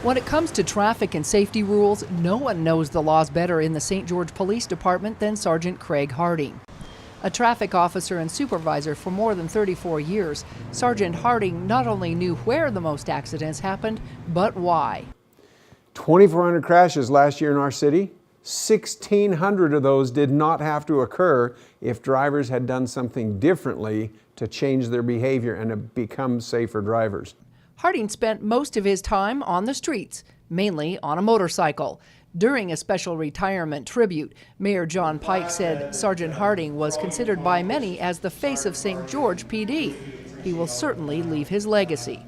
When it comes to traffic and safety rules, no one knows the laws better in the St. George Police Department than Sergeant Craig Harding. A traffic officer and supervisor for more than 34 years, Sergeant Harding not only knew where the most accidents happened, but why. 2,400 crashes last year in our city. 1,600 of those did not have to occur if drivers had done something differently to change their behavior and have become safer drivers. Harding spent most of his time on the streets, mainly on a motorcycle. During a special retirement tribute, Mayor John Pike said Sergeant Harding was considered by many as the face of St. George PD. He will certainly leave his legacy.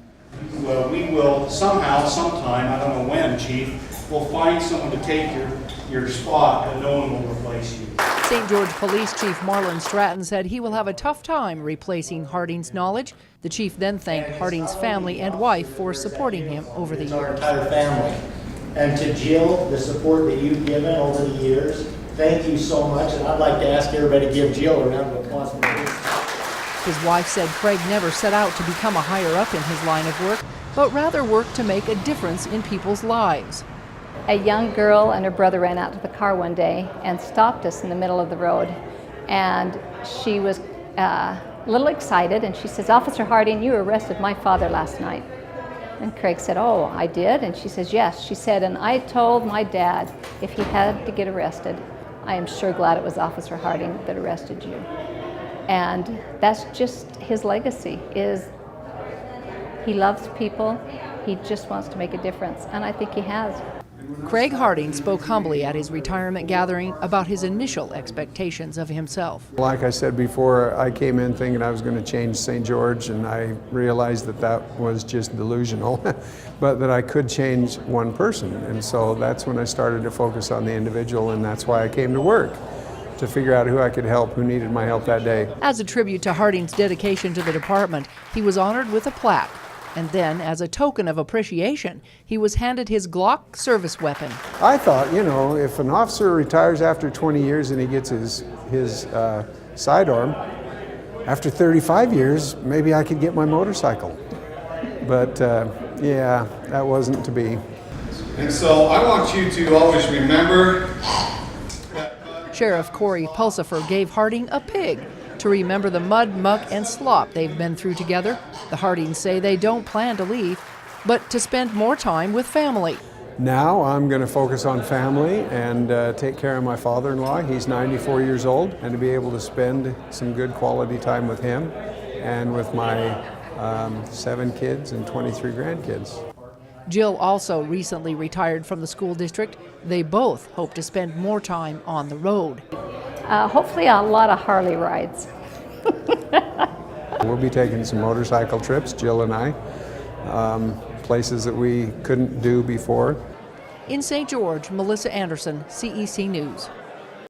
Well, we will somehow, sometime, I don't know when, Chief, we'll find someone to take your spot, and no one will replace you. St. George Police Chief Marlon Stratton said he will have a tough time replacing Harding's knowledge. The chief then thanked Harding's family and wife for supporting him over the years. Our entire family. And to Jill, the support that you've given over the years, thank you so much. And I'd like to ask everybody to give Jill a round of applause for this. His wife said Craig never set out to become a higher up in his line of work, but rather worked to make a difference in people's lives. A young girl and her brother ran out to the car one day and stopped us in the middle of the road. And she was a little excited, and she says, "Officer Harding, you arrested my father last night." And Craig said, "Oh, I did?" And she says, "Yes." She said, "And I told my dad if he had to get arrested, I am sure glad it was Officer Harding that arrested you." And that's just his legacy, is he loves people, he just wants to make a difference, and I think he has. Craig Harding spoke humbly at his retirement gathering about his initial expectations of himself. Like I said before, I came in thinking I was going to change St. George, and I realized that that was just delusional, but that I could change one person. And so that's when I started to focus on the individual, and that's why I came to work, to figure out who I could help, who needed my help that day. As a tribute to Harding's dedication to the department, he was honored with a plaque. And then, as a token of appreciation, he was handed his Glock service weapon. I thought, you know, if an officer retires after 20 years and he gets his sidearm, after 35 years, maybe I could get my motorcycle. But yeah, that wasn't to be. And so I want you to always remember that Sheriff Corey Pulsifer gave Harding a pig to remember the mud, muck, and slop they've been through together. The Hardings say they don't plan to leave, but to spend more time with family. Now I'm going to focus on family and take care of my father-in-law. He's 94 years old, and to be able to spend some good quality time with him and with my 7 kids and 23 grandkids. Jill also recently retired from the school district. They both hope to spend more time on the road. Hopefully a lot of Harley rides. We'll be taking some motorcycle trips, Jill and I, places that we couldn't do before. In St. George, Melissa Anderson, CEC News.